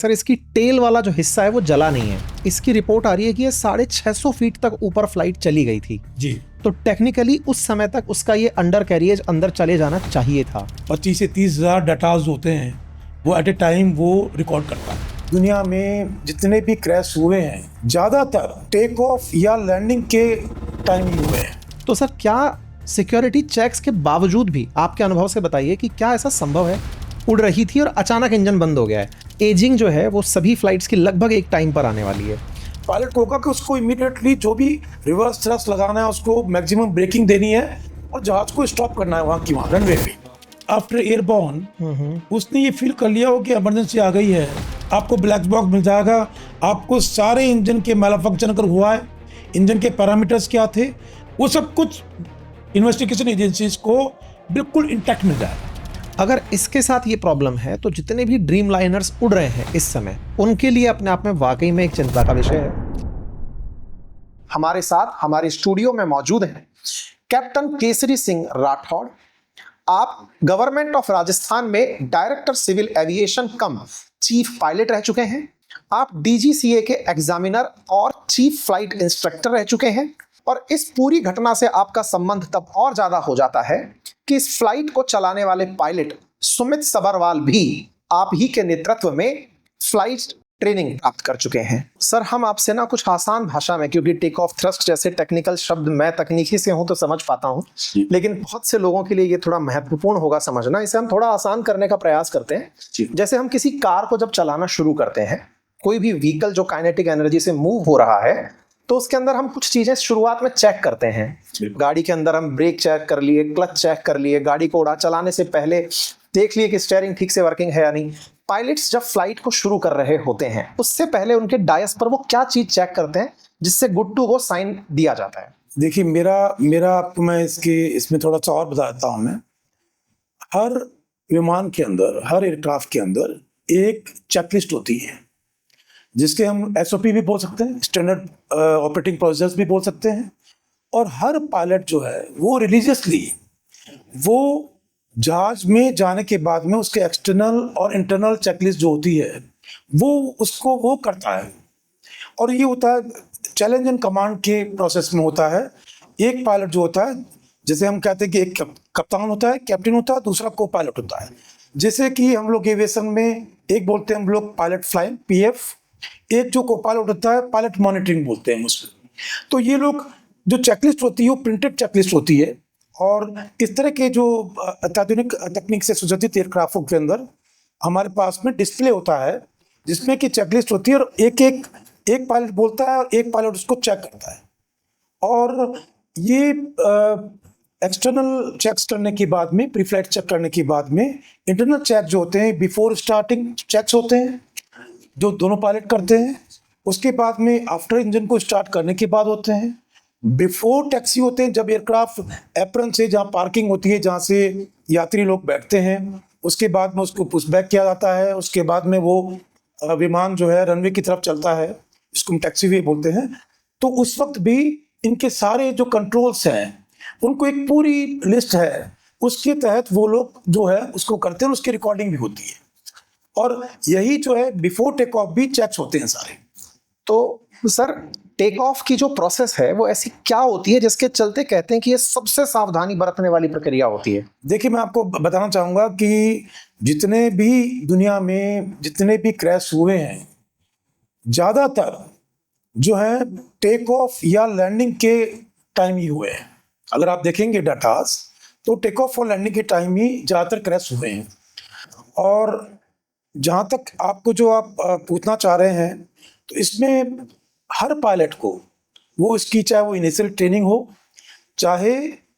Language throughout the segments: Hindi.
सर इसकी टेल वाला जो हिस्सा है वो जला नहीं है। इसकी रिपोर्ट आ रही है कि ये 650 फीट तक ऊपर फ्लाइट चली गई थी जी। तो टेक्निकली उस समय तक उसका ये अंडर कैरियज अंदर चले जाना चाहिए था। 25 से 30 हज़ार डाटाज होते हैं वो एट ए टाइम वो रिकॉर्ड करता है। दुनिया में जितने भी क्रैश हुए हैं ज़्यादातर टेक ऑफ या लैंडिंग के टाइम ही हुए हैं। तो सर क्या सिक्योरिटी चेक्स के बावजूद भी आपके अनुभव से बताइए कि क्या ऐसा संभव है? उड़ रही थी और अचानक इंजन बंद हो गया है। एजिंग जो है वो सभी फ्लाइट्स की लगभग एक टाइम पर आने वाली है। पायलट को होगा कि उसको इमीडिएटली जो भी रिवर्स थ्रस्ट लगाना है उसको मैक्सिमम ब्रेकिंग देनी है और जहाज को स्टॉप करना है वहाँ की वहाँ रनवे पे। आफ्टर एयरबॉर्न उसने ये फील कर लिया हो कि इमरजेंसी आ गई है, आपको ब्लैक बॉक्स मिल जाएगा, आपको सारे इंजन के मैलफंक्शन अगर हुआ है, इंजन के पैरामीटर्स क्या थे, वो सब कुछ इन्वेस्टिगेशन एजेंसीज को बिल्कुल इंटैक्ट मिल जाएगा। अगर इसके साथ ये प्रॉब्लम है तो जितने भी ड्रीम लाइनर्स उड़ रहे हैं इस समय उनके लिए अपने आप में वाकई में एक चिंता का विषय है। हमारे साथ हमारे स्टूडियो में मौजूद हैं कैप्टन केसरी सिंह राठौड़। आप गवर्नमेंट ऑफ राजस्थान में डायरेक्टर सिविल एविएशन कम चीफ पायलट रह चुके हैं। आप डीजीसीए के एग्जामिनर और चीफ फ्लाइट इंस्ट्रक्टर रह चुके हैं और इस पूरी घटना से आपका संबंध तब और ज्यादा हो जाता है कि इस फ्लाइट को चलाने वाले पायलट सुमित सबरवाल भी आप ही के नेतृत्व में फ्लाइट ट्रेनिंग प्राप्त कर चुके हैं। सर हम आपसे ना कुछ आसान भाषा में, क्योंकि टेक ऑफ थ्रस्ट जैसे टेक्निकल शब्द मैं तकनीकी से हूं तो समझ पाता हूं, लेकिन बहुत से लोगों के लिए ये थोड़ा महत्वपूर्ण होगा समझना, इसे हम थोड़ा आसान करने का प्रयास करते हैं। जैसे हम किसी कार को जब चलाना शुरू करते हैं, कोई भी व्हीकल जो काइनेटिक एनर्जी से मूव हो रहा है, तो उसके अंदर हम कुछ चीजें शुरुआत में चेक करते हैं। गाड़ी के अंदर हम ब्रेक चेक कर लिए, क्लच चेक कर लिए, गाड़ी को उड़ा चलाने से पहले देख लिए कि स्टीयरिंग ठीक से वर्किंग है या नहीं। पायलट्स जब फ्लाइट को शुरू कर रहे होते हैं उससे पहले उनके डायस पर वो क्या चीज चेक करते हैं जिससे गुड टू गो साइन दिया जाता है? देखिए मेरा आपको मैं इसमें थोड़ा सा और बताता हूँ। मैं हर विमान के अंदर, हर एयरक्राफ्ट के अंदर एक चेकलिस्ट होती है जिसके हम एसओपी भी बोल सकते हैं, स्टैंडर्ड ऑपरेटिंग प्रोसीजर्स भी बोल सकते हैं। और हर पायलट जो है वो रिलीजियसली वो जहाज में जाने के बाद में उसके एक्सटर्नल और इंटरनल चेकलिस्ट जो होती है वो करता है। और ये होता है चैलेंज एंड कमांड के प्रोसेस में होता है। एक पायलट जो होता है, जैसे हम कहते हैं कि एक कप्तान होता है, कैप्टन होता है, दूसरा को पायलट होता है। जैसे कि हम लोग एविएशन में एक बोलते हैं हम लोग पायलट फ्लाइंग पीएफ, एक जो को पायलट होता है पायलट मॉनिटरिंग बोलते हैं उसको। तो ये लोग जो चेकलिस्ट होती है वो प्रिंटेड चेकलिस्ट होती है। और इस तरह के जो अत्याधुनिक तकनीक से सुसज्जित एयरक्राफ्टों के अंदर हमारे पास में डिस्प्ले होता है जिसमें कि चेकलिस्ट होती है और एक पायलट बोलता है और एक पायलट उसको चेक करता है। और ये एक्सटर्नल चेक्स करने के बाद में, प्री फ्लाइट चेक करने के बाद में इंटरनल चेक जो होते हैं बिफोर स्टार्टिंग चेक्स होते हैं जो दोनों पायलट करते हैं। उसके बाद में आफ्टर इंजन को स्टार्ट करने के बाद होते हैं। बिफोर टैक्सी होते हैं जब एयरक्राफ्ट एप्रन से जहाँ पार्किंग होती है जहाँ से यात्री लोग बैठते हैं, उसके बाद में उसको पुशबैक किया जाता है। उसके बाद में वो विमान जो है रनवे की तरफ चलता है, इसको हम टैक्सी वे बोलते हैं। तो उस वक्त भी इनके सारे जो कंट्रोल्स हैं उनको एक पूरी लिस्ट है, उसके तहत वो लोग जो है उसको करते हैं, उसकी रिकॉर्डिंग भी होती है। और यही जो है बिफोर टेक ऑफ भी चेक्स होते हैं सारे। तो सर टेक ऑफ की जो प्रोसेस है वो ऐसी क्या होती है जिसके चलते कहते हैं कि ये सबसे सावधानी बरतने वाली प्रक्रिया होती है? देखिए मैं आपको बताना चाहूँगा कि जितने भी दुनिया में जितने भी क्रैश हुए हैं ज़्यादातर जो है टेक ऑफ या लैंडिंग के टाइम ही हुए हैं। अगर आप देखेंगे डाटास तो टेक ऑफ और लैंडिंग के टाइम ही ज़्यादातर क्रैश हुए हैं। और जहाँ तक आपको जो आप पूछना चाह रहे हैं तो इसमें हर पायलट को वो इसकी चाहे वो इनिशियल ट्रेनिंग हो, चाहे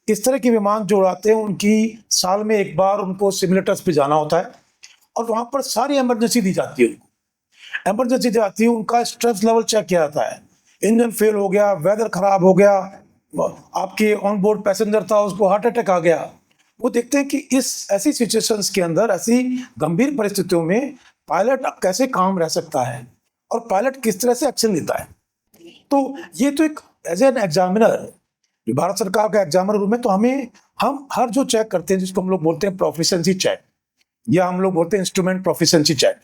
इस तरह के विमान जो उड़ाते हैं उनकी साल में एक बार उनको सिमुलेटर्स पे जाना होता है और वहाँ पर सारी इमरजेंसी दी जाती है। उनको इमरजेंसी दी जाती है, उनका स्ट्रेस लेवल चेक किया जाता है। इंजन फेल हो गया, वेदर खराब हो गया, आपके ऑन बोर्ड पैसेंजर था उसको हार्ट अटैक आ गया, वो देखते हैं कि इस ऐसी सिचुएशंस के अंदर, ऐसी गंभीर परिस्थितियों में पायलट कैसे काम रह सकता है और पायलट किस तरह से एक्शन लेता है। तो ये तो एक एज एन एग्जामिनर, भारत सरकार का एग्जामिनर रूम है, तो हम हर जो चेक करते हैं जिसको हम लोग बोलते हैं प्रोफिशिएंसी चेक या हम लोग बोलते हैं इंस्ट्रूमेंट प्रोफिशिएंसी चेक,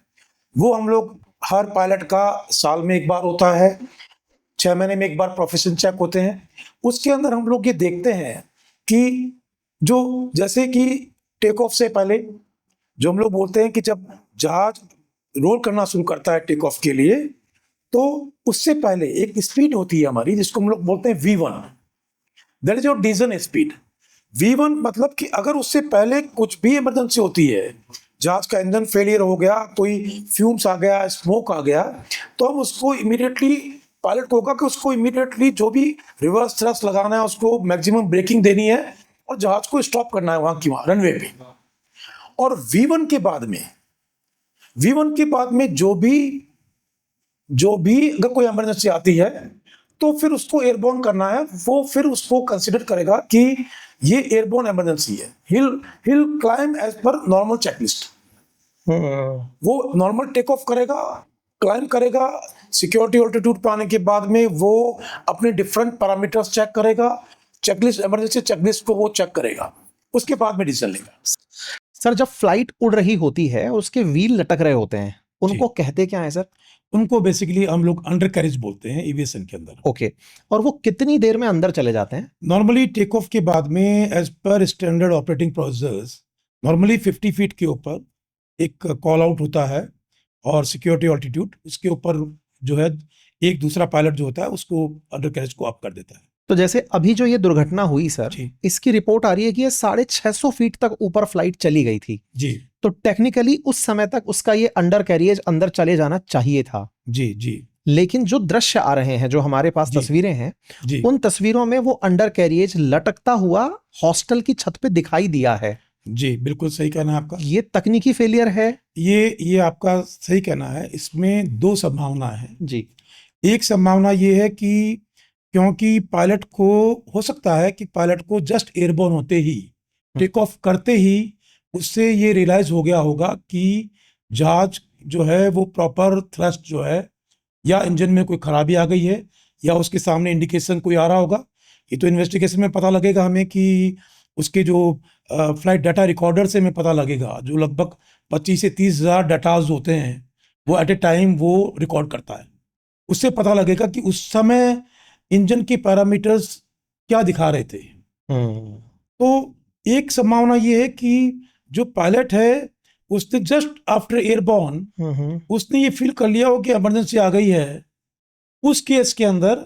वो हम लोग हर पायलट का साल में एक बार होता है, 6 महीने में एक बार प्रोफेशन चेक होते हैं। उसके अंदर हम लोग ये देखते हैं कि जो जैसे कि टेक ऑफ से पहले जो हम लोग बोलते हैं कि जब जहाज रोल करना शुरू करता है टेक ऑफ के लिए, तो उससे पहले एक स्पीड होती है हमारी जिसको हम लोग बोलते हैं V1, that is your decision speed. V1 मतलब कि अगर उससे पहले कुछ भी इमरजेंसी होती है, जहाज का इंजन फेलियर हो गया, कोई फ्यूम्स आ गया, स्मोक आ गया, तो हम उसको इमीडिएटली पायलट को होगा कि उसको इमीडिएटली जो भी रिवर्स थ्रस्ट लगाना है, उसको मैक्सिमम ब्रेकिंग देनी है और जहाज को स्टॉप करना है वहां की वहां रनवे पे। और V1 के बाद में जो भी अगर कोई इमरजेंसी आती है तो फिर उसको एयरबोर्न करना है, वो फिर उसको कंसिडर करेगा कि ये एयरबोर्न इमरजेंसी है। Hill climb as per normal checklist. वो नॉर्मल टेक ऑफ करेगा, क्लाइम करेगा, सिक्योरिटी ऑल्टीट्यूड पे आने के बाद में वो अपने डिफरेंट पैरामीटर्स चेक करेगा, चेकलिस्ट इमरजेंसी चेकलिस्ट को वो चेक करेगा, उसके बाद में डिसीजन लेगा। सर जब फ्लाइट उड़ रही होती है उसके व्हील लटक रहे होते हैं, उनको कहते क्या है सर? उनको बेसिकली हम लोग अंडर कैरेज बोलते हैं एविएशन के अंदर। ओके, और वो कितनी देर में अंदर चले जाते हैं? नॉर्मली टेक ऑफ के बाद में एज पर standard operating procedures normally 50 feet के ऊपर एक कॉल आउट होता है और सिक्योरिटी ऑल्टीट्यूड, इसके ऊपर जो है एक दूसरा पायलट जो होता है उसको अंडर कैरेज को अप कर देता है। तो जैसे अभी जो ये दुर्घटना हुई सर, जी। इसकी रिपोर्ट आ रही है कि ये 650 फीट तक ऊपर फ्लाइट चली गई थी। जी तो टेक्निकली उस समय तक उसका ये अंडर कैरियज अंदर चले जाना चाहिए था। जी जी। लेकिन जो दृश्य आ रहे हैं, जो हमारे पास जी। तस्वीरें हैं, जी उन तस्वीरों में वो अंडर कैरियज लटकता हुआ हॉस्टल की छत पे दिखाई दिया है। जी बिल्कुल सही कहना है आपका। ये तकनीकी फेलियर है? ये आपका सही कहना है। इसमें दो संभावना है जी। एक संभावना ये है कि क्योंकि पायलट को हो सकता है कि पायलट को जस्ट एयरबोर्न होते ही, टेक ऑफ करते ही उससे ये रियलाइज हो गया होगा कि जहाज जो है वो प्रॉपर थ्रस्ट जो है, या इंजन में कोई खराबी आ गई है, या उसके सामने इंडिकेशन कोई आ रहा होगा। ये तो इन्वेस्टिगेशन में पता लगेगा हमें कि उसके जो फ्लाइट डाटा रिकॉर्डर से हमें पता लगेगा, जो लगभग 25 से 30 हज़ार डाटाज होते हैं वो एट ए टाइम वो रिकॉर्ड करता है। उससे पता लगेगा कि उस समय इंजन के पैरामीटर्स क्या दिखा रहे थे। तो एक संभावना ये है कि जो पायलट है उसने जस्ट आफ्टर एयरबॉर्न उसने ये फील कर लिया हो कि इमरजेंसी आ गई है। उस केस के अंदर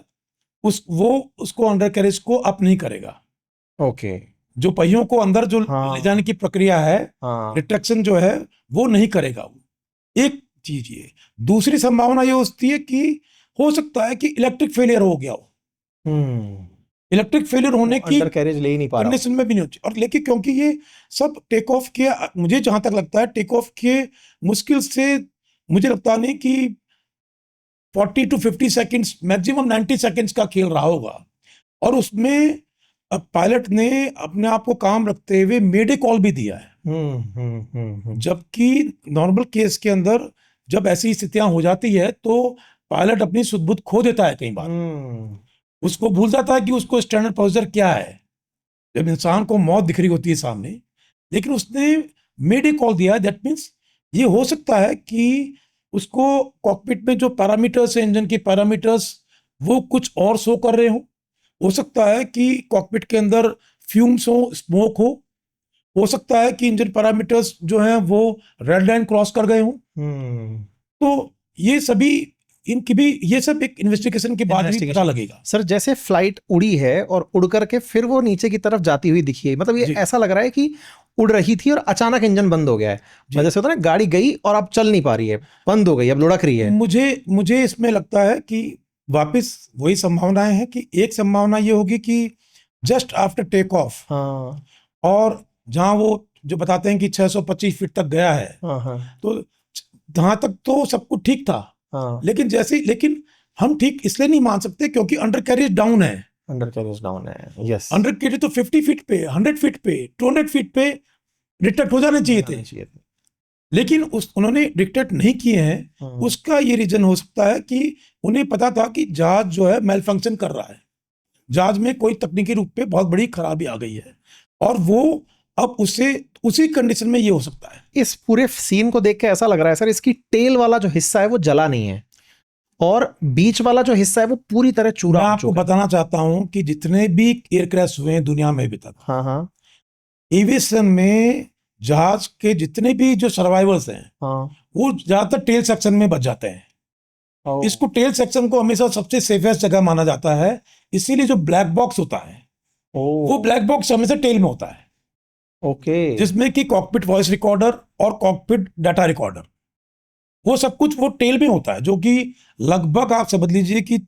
उसको अंडर कैरेज को अप नहीं करेगा। ओके। जो पहियों को अंदर जो हाँ। ले जाने की प्रक्रिया है, हाँ। रिट्रैक्शन जो है वो नहीं करेगा वो। एक चीज ये। दूसरी संभावना ये होती है कि हो सकता है कि इलेक्ट्रिक फेलियर हो गया हो। इलेक्ट्रिक फेलियर होने की अंडर कैरेज ले ही नहीं पा रहा। कंडीशन में भी नहीं होती। और लेकिन क्योंकि ये सब टेक ऑफ के, मुझे जहां तक लगता है टेक ऑफ के मुश्किल से मुझे लगता नहीं कि 40 to 50 सेकंड्स, मैक्सिमम 90 सेकंड्स का खेल रहा होगा। और उसमें पायलट ने अपने आप को काम रखते हुए मेडे कॉल भी दिया है। जबकि नॉर्मल केस के अंदर जब ऐसी स्थितियां हो जाती है तो पायलट अपनी सुध-बुध खो देता है। कई बार उसको भूल जाता है कि उसको स्टैंडर्ड प्रोसीजर क्या है, जब इंसान को मौत दिख रही होती है सामने। लेकिन उसने मेडे कॉल दिया है। दैट मीन्स ये हो सकता है कि उसको कॉकपिट में जो पैरामीटर्स है, इंजन के पैरामीटर्स, वो कुछ और शो कर रहे हो सकता है कि कॉकपिट के अंदर फ्यूम्स हो, स्मोक हो सकता है कि इंजन पैरामीटर्स जो हैं वो रेड लाइन क्रॉस कर गए हों। तो ये सभी इनकी भी ये सब एक इन्वेस्टिगेशन के बाद ही पता लगेगा। सर जैसे फ्लाइट उड़ी है और उड़ करके फिर वो नीचे की तरफ जाती हुई दिखी है, मतलब ये ऐसा लग रहा है कि उड़ रही थी और अचानक इंजन बंद हो गया है। जैसे होता है ना, गाड़ी गई और अब चल नहीं पा रही है, बंद हो गई, अब लुढ़क रही है। मुझे इसमें लगता है कि वापस वही संभावनाएं हैं कि एक संभावना ये होगी कि जस्ट आफ्टर टेक ऑफ, हाँ, और जहां वो जो बताते हैं कि 625 फीट तक गया है, हाँ, तो जहां तक तो सब कुछ ठीक था। हाँ। लेकिन हम ठीक इसलिए नहीं मान सकते क्योंकि अंडर कैरिज डाउन है। अंडर कैरिज डाउन है, यस। अंडर कैरिज तो 50 फीट पे, 100 फीट पे, 200 फीट पे डिटेक्ट हो जाने चाहिए थे। लेकिन उन्होंने डिटेक्ट नहीं किए हैं। उसका ये रीजन हो सकता है कि उन्हें पता था कि जहाज जो है मेल फंक्शन कर रहा है, जहाज में कोई तकनीकी रूप पे बहुत बड़ी खराबी आ गई है, और वो अब उससे उसी कंडीशन में ये हो सकता है। इस पूरे सीन को देख के ऐसा लग रहा है सर, इसकी टेल वाला जो हिस्सा है वो जला नहीं है और बीच वाला जो हिस्सा है वो पूरी तरह चूरा मैं हो आपको चुका है। बताना चाहता हूं कि जितने भी एयर क्रैश हुए हैं दुनिया में अभी तक, हाँ हाँ एविएशन में जहाज के जितने भी जो सर्वाइवर्स हैं हाँ। वो ज्यादातर टेल सेक्शन में बच जाते हैं। ओ, इसको टेल सेक्शन को हमेशा सबसे सेफेस्ट जगह माना जाता है, इसीलिए जो ब्लैक बॉक्स होता है वो ओ, ब्लैक बॉक्स हमेशा टेल में होता है, ओके। जिसमें कि कॉकपिट वॉइस रिकॉर्डर और कॉकपिट डाटा रिकॉर्डर वो सब कुछ वो टेल में होता है, जो कि लगभग आप समझ लीजिए कि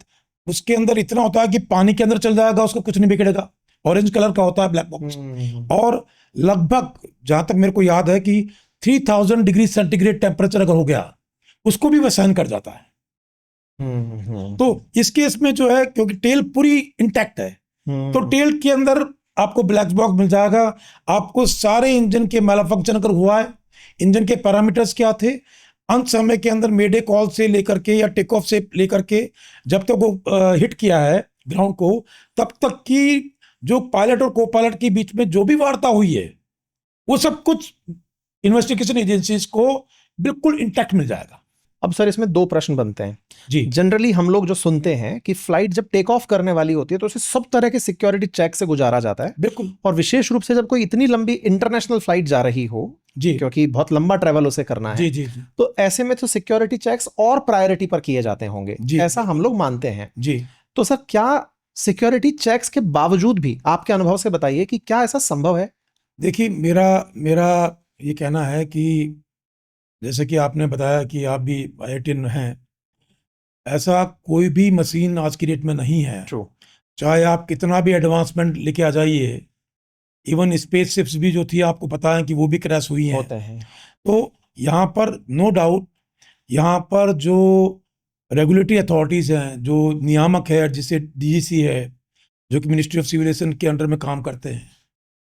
उसके अंदर इतना होता है कि पानी के अंदर चल जाएगा उसका कुछ नहीं बिगड़ेगा। ऑरेंज कलर का होता है ब्लैक बॉक्स। और लगभग जहां तक मेरे को याद है कि 3000 डिग्री सेंटीग्रेड टेम्परेचर अगर हो गया उसको भी वह सहन कर जाता है। तो इस केस में जो है क्योंकि टेल पूरी इंटैक्ट है तो टेल के अंदर आपको ब्लैक बॉक्स मिल जाएगा। आपको सारे इंजन के मैलफंक्शन अगर हुआ है, इंजन के पैरामीटर्स क्या थे, अंत समय के अंदर मेडे कॉल से लेकर के या टेक ऑफ से लेकर के जब तक वो हिट किया है ग्राउंड को, तब तक की जो पायलट और को पायलट के बीच में जो भी वार्ता हुई है वो सब कुछ इन्वेस्टिगेशन एजेंसीज को बिल्कुल इंटैक्ट मिल जाएगा। अब सर इसमें दो प्रश्न बनते हैं जी जनरली हम लोग जो सुनते हैं कि फ्लाइट जब टेक ऑफ करने वाली होती है तो उसे सब तरह के सिक्योरिटी चेक से गुजारा जाता है, बिल्कुल और विशेष रूप से जब कोई इतनी लंबी इंटरनेशनल फ्लाइट जा रही हो जी क्योंकि बहुत लंबा ट्रैवल उसे करना है, जी जी जी तो ऐसे में तो सिक्योरिटी चेक्स और प्रायोरिटी पर किए जाते होंगे, जी, ऐसा हम लोग मानते हैं। जी। तो सर क्या सिक्योरिटी चेक्स के बावजूद भी आपके अनुभव से बताइए कि क्या ऐसा संभव है? देखिए मेरा मेरा ये कहना है कि जैसे कि आपने बताया कि आप भी IITian हैं, ऐसा कोई भी मशीन आज की डेट में नहीं है, ट्रू। चाहे आप कितना भी एडवांसमेंट लेके आ जाइए। इवन स्पेस शिप्स भी जो थी आपको पता है कि वो भी क्रैश हुई हैं। होते हैं। तो यहाँ पर नो डाउट, यहाँ पर जो रेगुलेटरी अथॉरिटीज़ हैं, जो नियामक है जिसे DGC है जो कि मिनिस्ट्री ऑफ सिविलेशन के अंडर में काम करते हैं,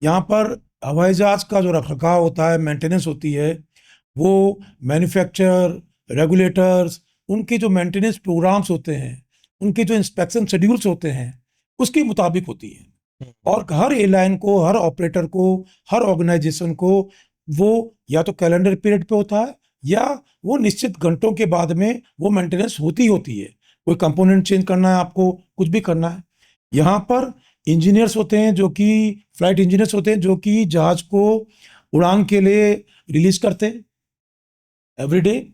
यहाँ पर हवाई जहाज का जो रखरखाव होता है, मेंटेनेंस होती है, वो मैन्युफैक्चरर, रेगुलेटर्स, उनके जो मेंटेनेंस प्रोग्राम्स होते हैं, उनके जो इंस्पेक्शन शेड्यूल्स होते हैं उसके मुताबिक होती है। और हर एयरलाइन को, हर ऑपरेटर को, हर ऑर्गेनाइजेशन को वो या तो कैलेंडर पीरियड पे होता है या वो निश्चित घंटों के बाद में वो मेंटेनेंस होती है। कोई कंपोनेंट चेंज करना है, आपको कुछ भी करना है। यहाँ पर इंजीनियर्स होते हैं जो कि फ्लाइट इंजीनियर्स होते हैं जो कि जहाज को उड़ान के लिए रिलीज करते हैं एवरीडे।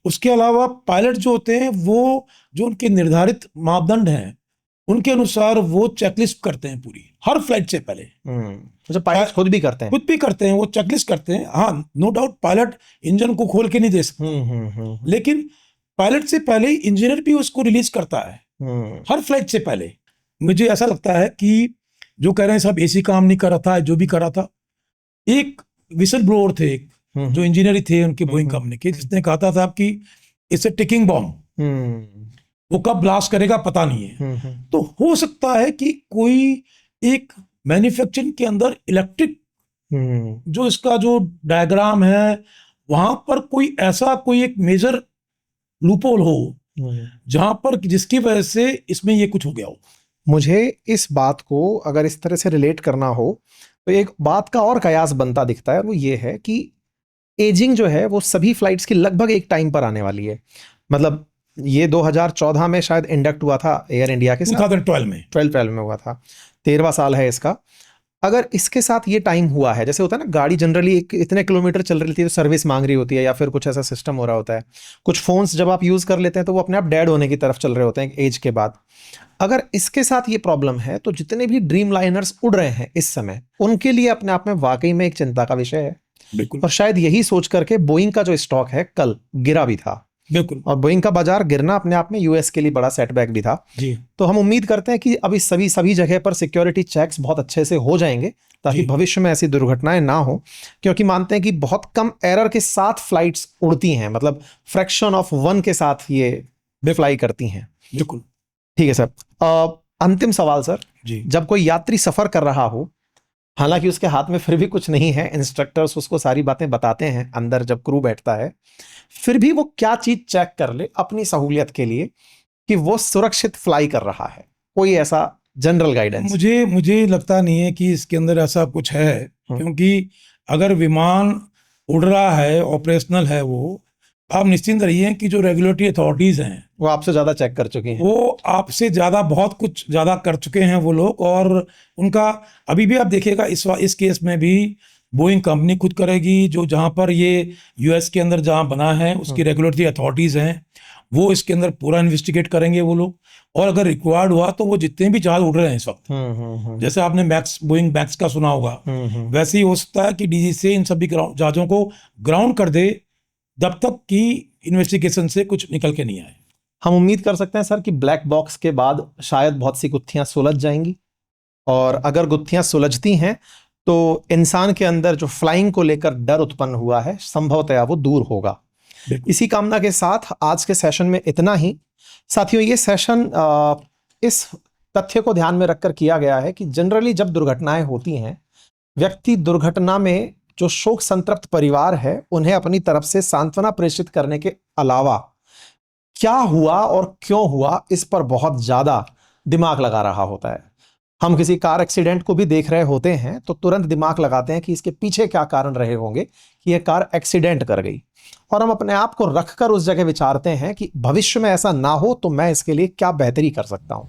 उसके अलावा पायलट जो होते हैं वो जो उनके निर्धारित मापदंड हैं उनके अनुसार वो चेकलिस्ट करते हैं पूरी हर फ्लाइट से पहले। तो पायलट खुद भी करते हैं? खुद भी करते हैं, वो चेकलिस्ट करते हैं। हाँ, नो डाउट पायलट इंजन को खोल के नहीं दे सकते, लेकिन पायलट से पहले इंजीनियर भी उसको रिलीज करता है हर फ्लाइट से पहले। मुझे ऐसा लगता है कि जो कह रहे हैं सब AC काम नहीं कर रहा था, जो भी कर रहा था, एक विसल ब्लोअर थे, एक जो इंजीनियर थे उनके बोइंग कंपनी के, जिसने कहा था साहब कि इट्स ए टिकिंग बॉम्ब, वो कब ब्लास्ट करेगा पता नहीं है। तो हो सकता है कि कोई एक मैन्युफैक्चरिंग के अंदर इलेक्ट्रिक जो इसका जो डायग्राम है वहां पर कोई ऐसा कोई एक मेजर लूपहोल हो जहां पर जिसकी वजह से इसमें ये कुछ हो गया हो। मुझे इस बात को अगर इस तरह से रिलेट करना हो तो एक बात का और कयास बनता दिखता है, वो ये है कि एजिंग जो है वो सभी फ्लाइट्स की लगभग एक टाइम पर आने वाली है। मतलब ये 2014 में शायद इंडक्ट हुआ था एयर इंडिया के साथ, 2012 में 12 में हुआ था, 13वां साल है इसका। अगर इसके साथ ये टाइम हुआ है, जैसे होता है ना गाड़ी जनरली इतने किलोमीटर चल रही थी तो सर्विस मांग रही होती है या फिर कुछ ऐसा सिस्टम हो रहा होता है, कुछ फोन्स जब आप यूज़ कर लेते हैं तो वो अपने आप डेड होने की तरफ चल रहे होते हैं एक एज के बाद। अगर इसके साथ ये प्रॉब्लम है तो जितने भी ड्रीम लाइनर्स उड़ रहे हैं इस समय उनके लिए अपने आप में वाकई में एक चिंता का विषय है। बिल्कुल। और शायद यही सोच करके बोइंग का जो स्टॉक है कल गिरा भी था। बिल्कुल। और बोइंग का बाजार गिरना अपने आप में यूएस के लिए बड़ा सेटबैक भी था जी। तो हम उम्मीद करते हैं कि अभी सभी जगह पर सिक्योरिटी चेक्स बहुत अच्छे से हो जाएंगे ताकि भविष्य में ऐसी दुर्घटनाएं ना हो, क्योंकि मानते हैं कि बहुत कम एरर के साथ फ्लाइट्स उड़ती हैं, मतलब फ्रैक्शन ऑफ 1 के साथ ये फ्लाई करती हैं। बिल्कुल ठीक है सर। अंतिम सवाल सर जी। जब कोई यात्री सफर कर रहा हो, हालांकि उसके हाथ में फिर भी कुछ नहीं है, इंस्ट्रक्टर्स उसको सारी बातें बताते हैं अंदर जब क्रू बैठता है, फिर भी वो क्या चीज चेक कर ले अपनी सहूलियत के लिए कि वो सुरक्षित फ्लाई कर रहा है? कोई ऐसा जनरल गाइडेंस? मुझे लगता नहीं है कि इसके अंदर ऐसा कुछ है, क्योंकि अगर विमान उड़ रहा है, ऑपरेशनल है, वो आप निश्चिंत रहिए कि जो रेगुलेटरी अथॉरिटीज हैं वो आपसे ज्यादा चेक कर चुकी हैं। वो आपसे ज्यादा, बहुत कुछ ज्यादा कर चुके हैं वो लोग। और उनका अभी भी आप देखिएगा, इस केस में भी बोइंग कंपनी खुद करेगी, जो जहां पर ये यूएस के अंदर जहां बना है उसकी रेगुलेटरी अथॉरिटीज हैं, वो इसके अंदर पूरा इन्वेस्टिगेट करेंगे वो लोग। और अगर रिक्वायर्ड हुआ तो वो जितने भी जहाज उड़ रहे हैं इस वक्त, जैसे आपने बोइंग मैक्स का सुना होगा, वैसे ही हो सकता है कि डीजीसीए इन सभी जहाजों को ग्राउंड कर दे जब तक कि इन्वेस्टिगेशन से कुछ निकल के नहीं आए। हम उम्मीद कर सकते हैं सर कि ब्लैक बॉक्स के बाद शायद बहुत सी गुत्थियां सुलझ जाएंगी, और अगर गुत्थियां सुलझती हैं तो इंसान के अंदर जो फ्लाइंग को लेकर डर उत्पन्न हुआ है संभवतः वो दूर होगा। इसी कामना के साथ आज के सेशन में इतना ही। साथियों, ये सेशन इस तथ्य को ध्यान में रखकर किया गया है कि जनरली जब दुर्घटनाएं होती हैं, व्यक्ति दुर्घटना में जो शोक संतप्त परिवार है उन्हें अपनी तरफ से सांत्वना प्रेषित करने के अलावा क्या हुआ और क्यों हुआ इस पर बहुत ज्यादा दिमाग लगा रहा होता है। हम किसी कार एक्सीडेंट को भी देख रहे होते हैं तो तुरंत दिमाग लगाते हैं कि इसके पीछे क्या कारण रहे होंगे कि यह कार एक्सीडेंट कर गई, और हम अपने आप को रखकर उस जगह विचारते हैं कि भविष्य में ऐसा ना हो तो मैं इसके लिए क्या बेहतरी कर सकता हूं।